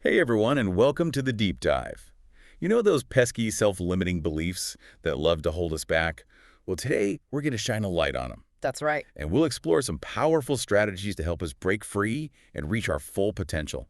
Hey everyone, and welcome to the Deep Dive. You know those pesky self-limiting beliefs that love to hold us back? Well, today we're going to shine a light on them, That's right. and we'll explore some powerful strategies to help us break free and reach our full potential.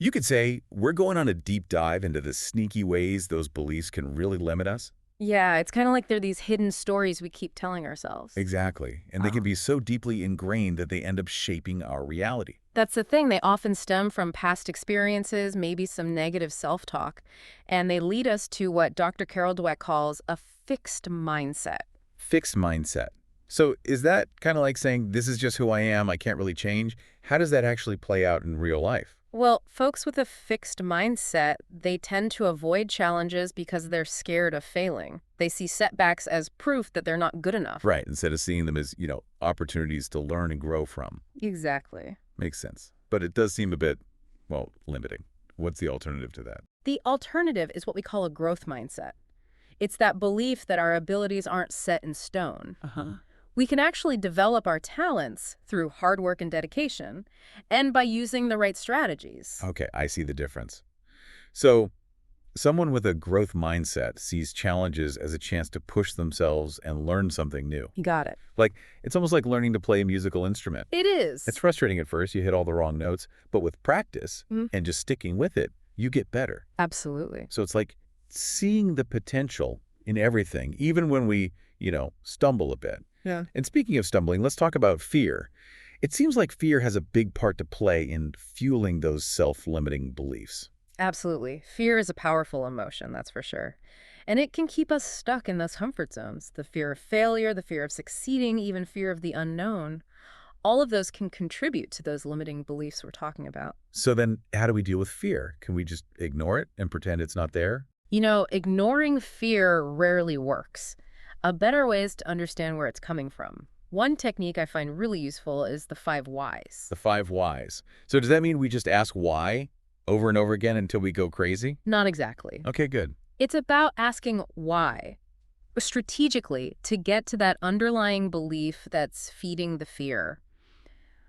You could say we're going on a deep dive into the sneaky ways those beliefs can really limit us. Yeah, it's kind of like they're these hidden stories we keep telling ourselves. Exactly, and they can be so deeply ingrained that they end up shaping our reality. That's the thing. They often stem from past experiences, maybe some negative self-talk, and they lead us to what Dr. Carol Dweck calls a fixed mindset. Fixed mindset. So is that kind of like saying, this is just who I am, I can't really change? How does that actually play out in real life? Well, folks with a fixed mindset, they tend to avoid challenges because they're scared of failing. They see setbacks as proof that they're not good enough. Right, instead of seeing them as, opportunities to learn and grow from. Exactly. Makes sense. But it does seem a bit, well, limiting. What's the alternative to that? The alternative is what we call a growth mindset. It's that belief that our abilities aren't set in stone. Uh-huh. We can actually develop our talents through hard work and dedication, and by using the right strategies. Okay, I see the difference. So someone with a growth mindset sees challenges as a chance to push themselves and learn something new. You got it. Like, it's almost like learning to play a musical instrument. It is. It's frustrating at first, you hit all the wrong notes, but with practice Mhm. and just sticking with it, you get better. Absolutely. So it's like seeing the potential in everything, even when we, stumble a bit. Yeah. And speaking of stumbling, let's talk about fear. It seems like fear has a big part to play in fueling those self-limiting beliefs. Absolutely. Fear is a powerful emotion, that's for sure. And it can keep us stuck in those comfort zones. The fear of failure, the fear of succeeding, even fear of the unknown. All of those can contribute to those limiting beliefs we're talking about. So then how do we deal with fear? Can we just ignore it and pretend it's not there? Ignoring fear rarely works. A better way is to understand where it's coming from. One technique I find really useful is the 5 whys. The 5 whys. So does that mean we just ask why over and over again until we go crazy? Not exactly. Okay, good. It's about asking why, strategically, to get to that underlying belief that's feeding the fear.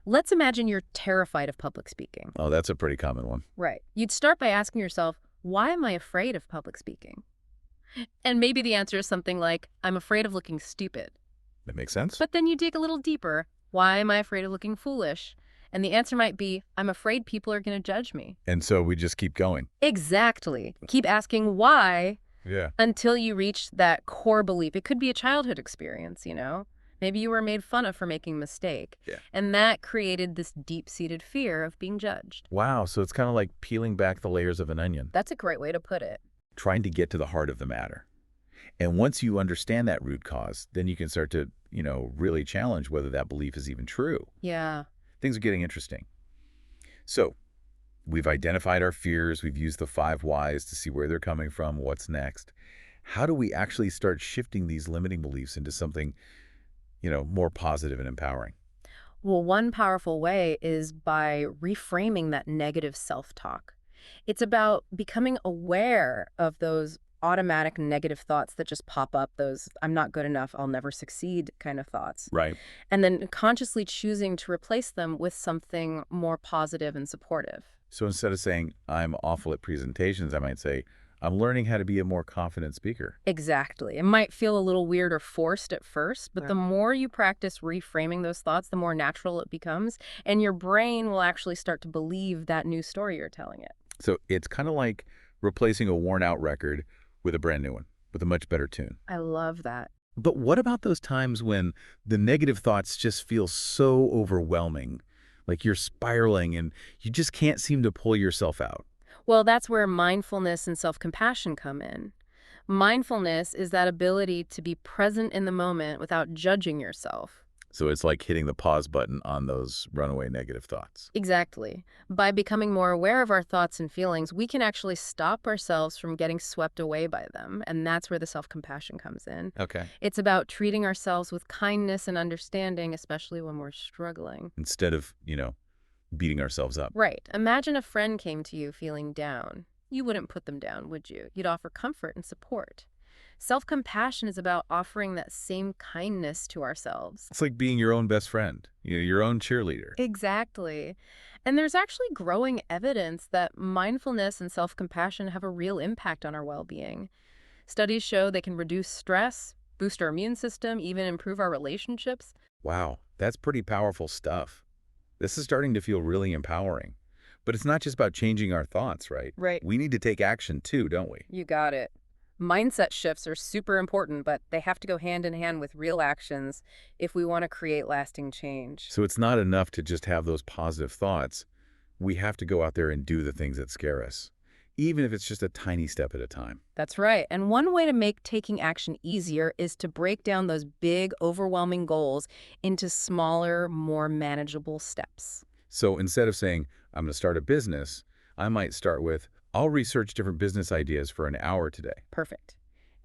Let's imagine you're terrified of public speaking. Oh, that's a pretty common one. Right. You'd start by asking yourself, why am I afraid of public speaking? And maybe the answer is something like, I'm afraid of looking stupid. That makes sense. But then you dig a little deeper. Why am I afraid of looking foolish? And the answer might be, I'm afraid people are going to judge me. And so we just keep going. Exactly. Keep asking why Yeah. until you reach that core belief. It could be a childhood experience. Maybe you were made fun of for making a mistake. Yeah. And that created this deep-seated fear of being judged. Wow, so it's kind of like peeling back the layers of an onion, That's a great way to put it. trying to get to the heart of the matter. And once you understand that root cause, then you can start to, really challenge whether that belief is even true. Yeah. Things are getting interesting. So we've identified our fears. We've used the 5 whys to see where they're coming from, what's next. How do we actually start shifting these limiting beliefs into something, more positive and empowering? Well, one powerful way is by reframing that negative self-talk. It's about becoming aware of those automatic negative thoughts that just pop up, those I'm not good enough, I'll never succeed kind of thoughts. Right. And then consciously choosing to replace them with something more positive and supportive. So instead of saying, I'm awful at presentations, I might say, I'm learning how to be a more confident speaker. Exactly. It might feel a little weird or forced at first, but Yeah. the more you practice reframing those thoughts, the more natural it becomes, and your brain will actually start to believe that new story you're telling it. So it's kind of like replacing a worn-out record with a brand new one, with a much better tune. I love that. But what about those times when the negative thoughts just feel so overwhelming, like you're spiraling and you just can't seem to pull yourself out? Well, that's where mindfulness and self-compassion come in. Mindfulness is that ability to be present in the moment without judging yourself. So it's like hitting the pause button on those runaway negative thoughts. Exactly. By becoming more aware of our thoughts and feelings, we can actually stop ourselves from getting swept away by them, and that's where the self-compassion comes in. Okay. It's about treating ourselves with kindness and understanding, especially when we're struggling. Instead of, beating ourselves up. Right. Imagine a friend came to you feeling down. You wouldn't put them down, would you? You'd offer comfort and support. Self-compassion is about offering that same kindness to ourselves. It's like being your own best friend, your own cheerleader. Exactly. And there's actually growing evidence that mindfulness and self-compassion have a real impact on our well-being. Studies show they can reduce stress, boost our immune system, even improve our relationships. Wow, that's pretty powerful stuff. This is starting to feel really empowering. But it's not just about changing our thoughts, right? Right. We need to take action too, don't we? You got it. Mindset shifts are super important, but they have to go hand in hand with real actions if we want to create lasting change. So it's not enough to just have those positive thoughts. We have to go out there and do the things that scare us, even if it's just a tiny step at a time. That's right. And one way to make taking action easier is to break down those big, overwhelming goals into smaller, more manageable steps. So instead of saying, I'm going to start a business, I might start with, I'll research different business ideas for an hour today. Perfect.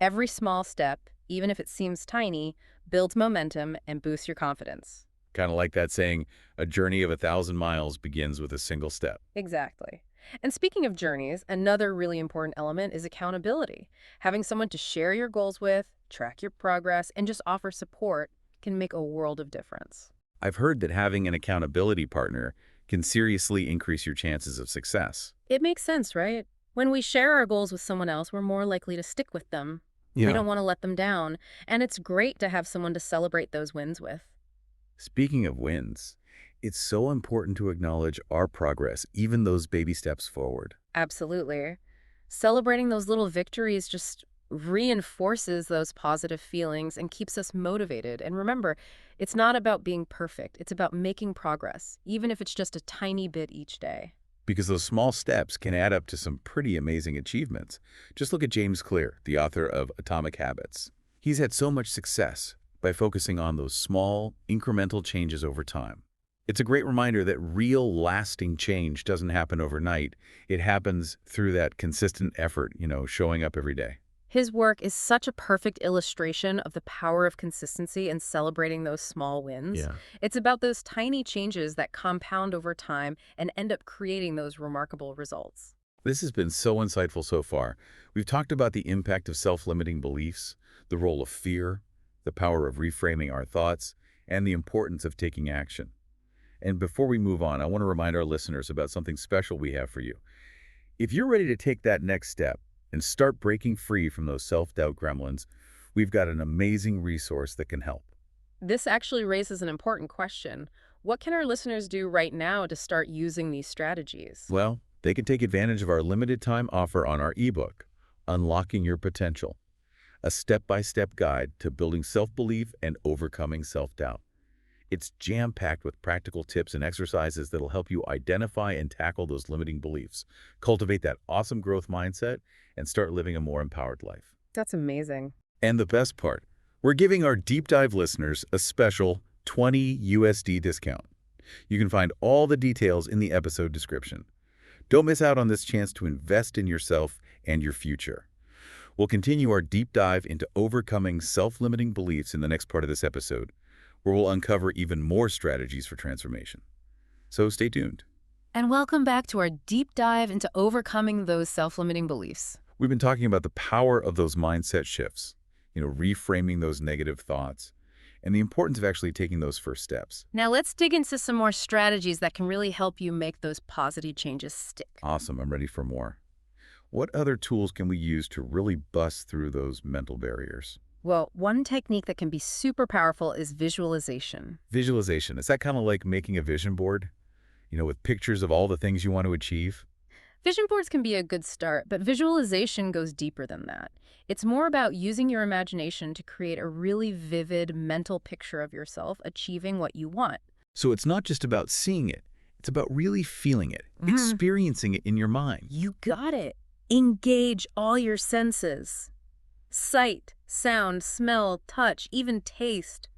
Every small step, even if it seems tiny, builds momentum and boosts your confidence. Kind of like that saying, a journey of 1,000 miles begins with a single step. Exactly. And speaking of journeys, another really important element is accountability. Having someone to share your goals with, track your progress, and just offer support can make a world of difference. I've heard that having an accountability partner can seriously increase your chances of success. It makes sense, right? When we share our goals with someone else, we're more likely to stick with them. We Yeah. don't want to let them down, and it's great to have someone to celebrate those wins with. Speaking of wins, it's so important to acknowledge our progress, even those baby steps forward. Absolutely. Celebrating those little victories just reinforces those positive feelings and keeps us motivated. And remember, it's not about being perfect. It's about making progress, even if it's just a tiny bit each day. Because those small steps can add up to some pretty amazing achievements. Just look at James Clear, the author of Atomic Habits. He's had so much success by focusing on those small, incremental changes over time. It's a great reminder that real, lasting change doesn't happen overnight. It happens through that consistent effort, showing up every day. His work is such a perfect illustration of the power of consistency and celebrating those small wins. Yeah. It's about those tiny changes that compound over time and end up creating those remarkable results. This has been so insightful so far. We've talked about the impact of self-limiting beliefs, the role of fear, the power of reframing our thoughts, and the importance of taking action. And before we move on, I want to remind our listeners about something special we have for you. If you're ready to take that next step and start breaking free from those self-doubt gremlins, we've got an amazing resource that can help. This actually raises an important question. What can our listeners do right now to start using these strategies? Well, they can take advantage of our limited time offer on our ebook, Unlocking Your Potential, a step-by-step guide to building self-belief and overcoming self-doubt. It's jam-packed with practical tips and exercises that'll help you identify and tackle those limiting beliefs, cultivate that awesome growth mindset, and start living a more empowered life. That's amazing. And the best part, we're giving our deep dive listeners a special 20 USD discount. You can find all the details in the episode description. Don't miss out on this chance to invest in yourself and your future. We'll continue our deep dive into overcoming self-limiting beliefs in the next part of this episode, where we'll uncover even more strategies for transformation. So stay tuned. And welcome back to our deep dive into overcoming those self-limiting beliefs. We've been talking about the power of those mindset shifts, reframing those negative thoughts, and the importance of actually taking those first steps. Now let's dig into some more strategies that can really help you make those positive changes stick. Awesome, I'm ready for more. What other tools can we use to really bust through those mental barriers? Well, one technique that can be super powerful is visualization. Visualization, is that kind of like making a vision board? With pictures of all the things you want to achieve? Vision boards can be a good start, but visualization goes deeper than that. It's more about using your imagination to create a really vivid mental picture of yourself achieving what you want. So it's not just about seeing it, it's about really feeling it, experiencing it in your mind. You got it. Engage all your senses. Sight, sound, smell, touch, even taste.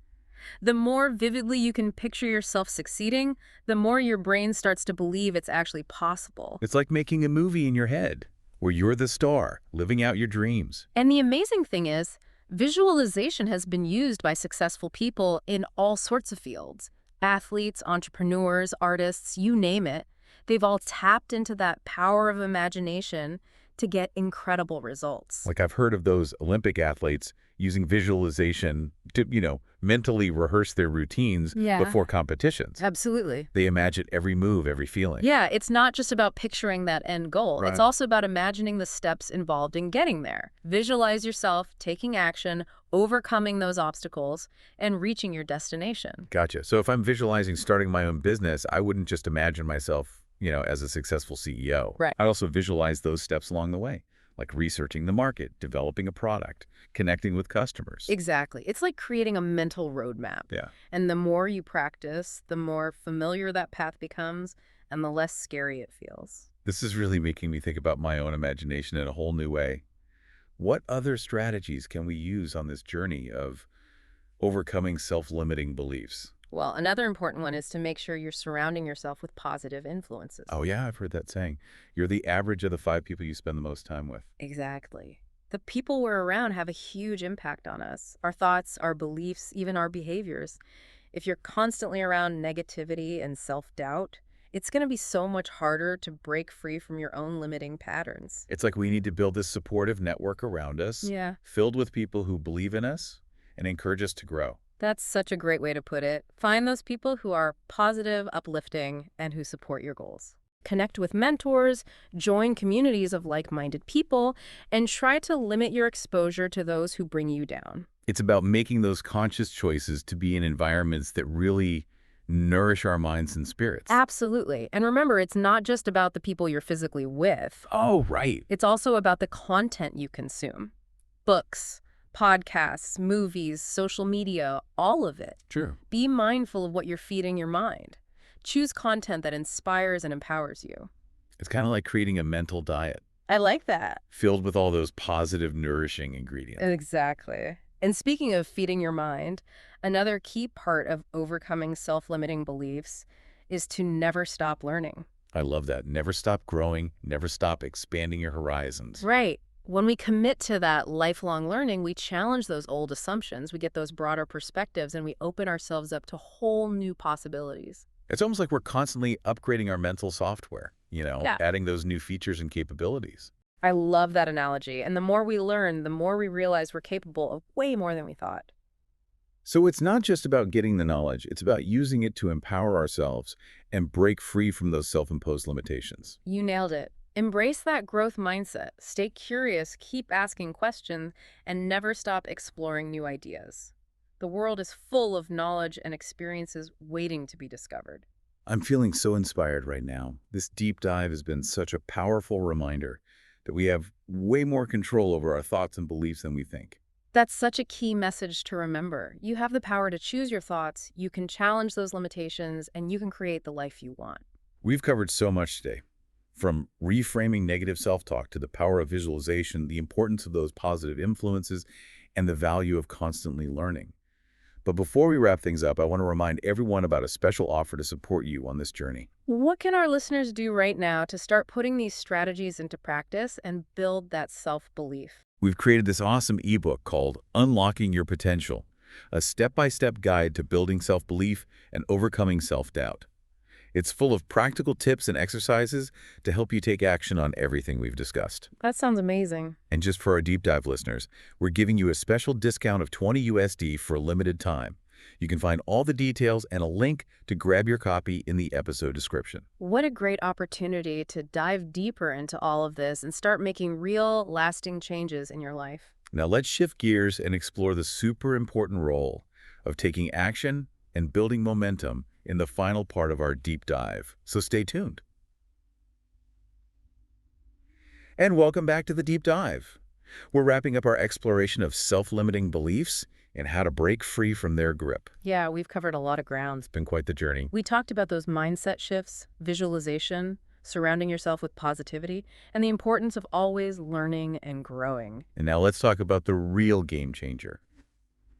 The more vividly you can picture yourself succeeding, the more your brain starts to believe it's actually possible. It's like making a movie in your head, where you're the star, living out your dreams. And the amazing thing is, visualization has been used by successful people in all sorts of fields. Athletes, entrepreneurs, artists, you name it. They've all tapped into that power of imagination to get incredible results. Like I've heard of those Olympic athletes using visualization to, mentally rehearse their routines Yeah, before competitions. absolutely. They imagine every move, every feeling. Yeah, it's not just about picturing that end goal. It's Right. also about imagining the steps involved in getting there. Visualize yourself taking action, overcoming those obstacles, and reaching your destination. Gotcha. So if I'm visualizing starting my own business, I wouldn't just imagine myself, as a successful CEO. Right. I'd also visualize those steps along the way, like researching the market, developing a product, connecting with customers. Exactly. It's like creating a mental roadmap. Yeah. And the more you practice, the more familiar that path becomes and the less scary it feels. This is really making me think about my own imagination in a whole new way. What other strategies can we use on this journey of overcoming self-limiting beliefs? Well, another important one is to make sure you're surrounding yourself with positive influences. Oh, yeah, I've heard that saying. You're the average of the 5 people you spend the most time with. Exactly. The people we're around have a huge impact on us, our thoughts, our beliefs, even our behaviors. If you're constantly around negativity and self-doubt, it's going to be so much harder to break free from your own limiting patterns. It's like we need to build this supportive network around us, Yeah, filled with people who believe in us and encourage us to grow. that's such a great way to put it. Find those people who are positive, uplifting, and who support your goals. Connect with mentors, join communities of like-minded people, and try to limit your exposure to those who bring you down. It's about making those conscious choices to be in environments that really nourish our minds and spirits. Absolutely. And remember, it's not just about the people you're physically with. Oh, right. It's also about the content you consume. Books, podcasts, movies, social media, all of it. True. Be mindful of what you're feeding your mind. Choose content that inspires and empowers you. It's kind of like creating a mental diet I like that. filled with all those positive, nourishing ingredients. Exactly. And speaking of feeding your mind, another key part of overcoming self-limiting beliefs is to never stop learning. I love that. Never stop growing, never stop expanding your horizons. Right. When we commit to that lifelong learning, we challenge those old assumptions, we get those broader perspectives, and we open ourselves up to whole new possibilities. It's almost like we're constantly upgrading our mental software, Yeah. adding those new features and capabilities. I love that analogy. And the more we learn, the more we realize we're capable of way more than we thought. So it's not just about getting the knowledge, it's about using it to empower ourselves and break free from those self-imposed limitations. You nailed it. Embrace that growth mindset. Stay curious, keep asking questions, and never stop exploring new ideas. The world is full of knowledge and experiences waiting to be discovered. I'm feeling so inspired right now. This deep dive has been such a powerful reminder that we have way more control over our thoughts and beliefs than we think. That's such a key message to remember. You have the power to choose your thoughts, you can challenge those limitations, and you can create the life you want. We've covered so much today, from reframing negative self-talk to the power of visualization, the importance of those positive influences, and the value of constantly learning. But before we wrap things up, I want to remind everyone about a special offer to support you on this journey. What can our listeners do right now to start putting these strategies into practice and build that self-belief? We've created this awesome ebook called Unlocking Your Potential, a step-by-step guide to building self-belief and overcoming self-doubt. It's full of practical tips and exercises to help you take action on everything we've discussed. That sounds amazing. And just for our deep dive listeners, we're giving you a special discount of 20 USD for a limited time. You can find all the details and a link to grab your copy in the episode description. What a great opportunity to dive deeper into all of this and start making real, lasting changes in your life. Now let's shift gears and explore the super important role of taking action and building momentum in the final part of our deep dive. So stay tuned. And welcome back to the deep dive. We're wrapping up our exploration of self-limiting beliefs and how to break free from their grip. Yeah, we've covered a lot of ground. It's been quite the journey. We talked about those mindset shifts, visualization, surrounding yourself with positivity, and the importance of always learning and growing. And now let's talk about the real game changer,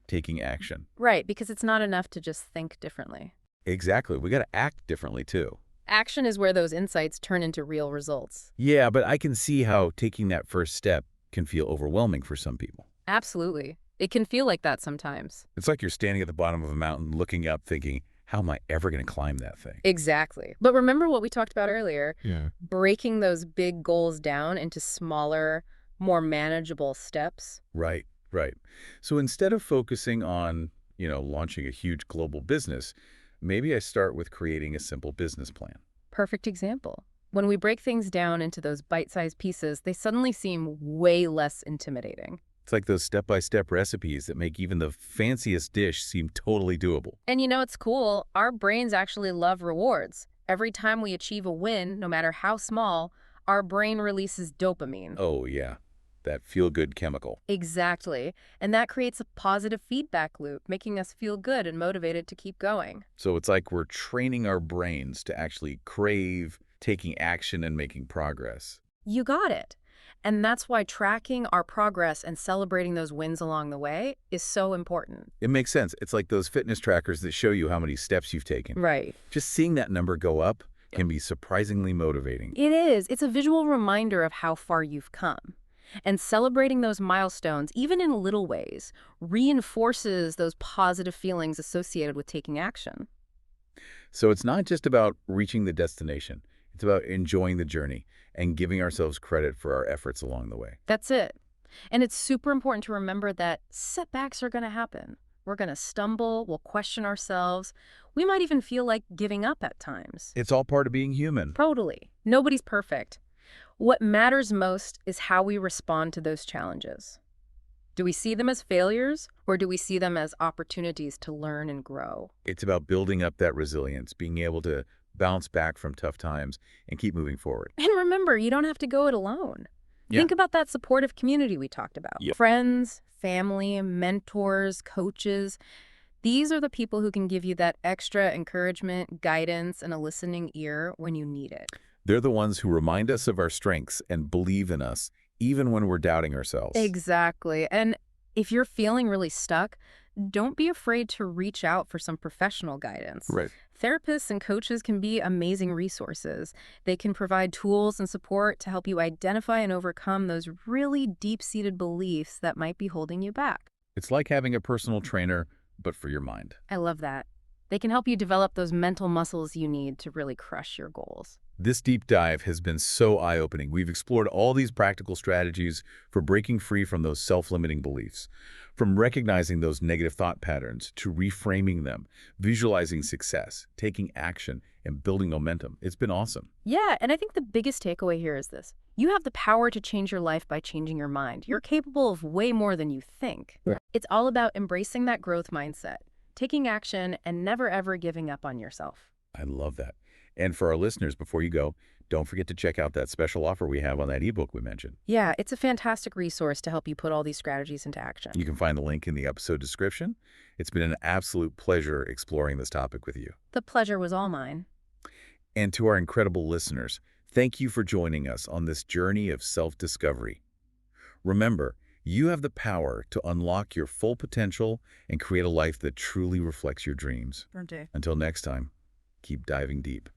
taking action. Right, because it's not enough to just think differently. Exactly. We got to act differently too. Action is where those insights turn into real results. Yeah, but I can see how taking that first step can feel overwhelming for some people. Absolutely. It can feel like that sometimes. It's like you're standing at the bottom of a mountain looking up thinking, How am I ever going to climb that thing? Exactly. But remember what we talked about earlier, Yeah. breaking those big goals down into smaller, more manageable steps. Right, right. So instead of focusing on, launching a huge global business, maybe I start with creating a simple business plan. Perfect example. When we break things down into those bite-sized pieces, they suddenly seem way less intimidating. It's like those step-by-step recipes that make even the fanciest dish seem totally doable. And it's cool. Our brains actually love rewards. Every time we achieve a win, no matter how small, our brain releases dopamine. Oh, yeah, that feel-good chemical. Exactly. And that creates a positive feedback loop, making us feel good and motivated to keep going. So it's like we're training our brains to actually crave taking action and making progress. You got it. And that's why tracking our progress and celebrating those wins along the way is so important. It makes sense. It's like those fitness trackers that show you how many steps you've taken. Right. Just seeing that number go up can be surprisingly motivating. It is. It's a visual reminder of how far you've come. And celebrating those milestones, even in little ways, reinforces those positive feelings associated with taking action. So it's not just about reaching the destination. It's about enjoying the journey and giving ourselves credit for our efforts along the way. That's it. And it's super important to remember that setbacks are going to happen. We're going to stumble, we'll question ourselves. We might even feel like giving up at times. It's all part of being human. Totally. Nobody's perfect. What matters most is how we respond to those challenges. Do we see them as failures, or do we see them as opportunities to learn and grow? It's about building up that resilience, being able to bounce back from tough times and keep moving forward. And remember, you don't have to go it alone. Yeah. Think about that supportive community we talked about. Yep. Friends, family, mentors, coaches. These are the people who can give you that extra encouragement, guidance, and a listening ear when you need it. They're the ones who remind us of our strengths and believe in us, even when we're doubting ourselves. Exactly. And if you're feeling really stuck, don't be afraid to reach out for some professional guidance. Right. Therapists and coaches can be amazing resources. They can provide tools and support to help you identify and overcome those really deep-seated beliefs that might be holding you back. It's like having a personal trainer, but for your mind. I love that. They can help you develop those mental muscles you need to really crush your goals. This deep dive has been so eye-opening. We've explored all these practical strategies for breaking free from those self-limiting beliefs. From recognizing those negative thought patterns to reframing them, visualizing success, taking action, and building momentum. It's been awesome. Yeah, and I think the biggest takeaway here is this. You have the power to change your life by changing your mind. You're capable of way more than you think. Right. It's all about embracing that growth mindset, taking action, and never ever giving up on yourself. I love that. And for our listeners, before you go, don't forget to check out that special offer we have on that ebook we mentioned. Yeah, it's a fantastic resource to help you put all these strategies into action. You can find the link in the episode description. It's been an absolute pleasure exploring this topic with you. The pleasure was all mine. And to our incredible listeners, thank you for joining us on this journey of self-discovery. Remember, you have the power to unlock your full potential and create a life that truly reflects your dreams. Until next time, keep diving deep.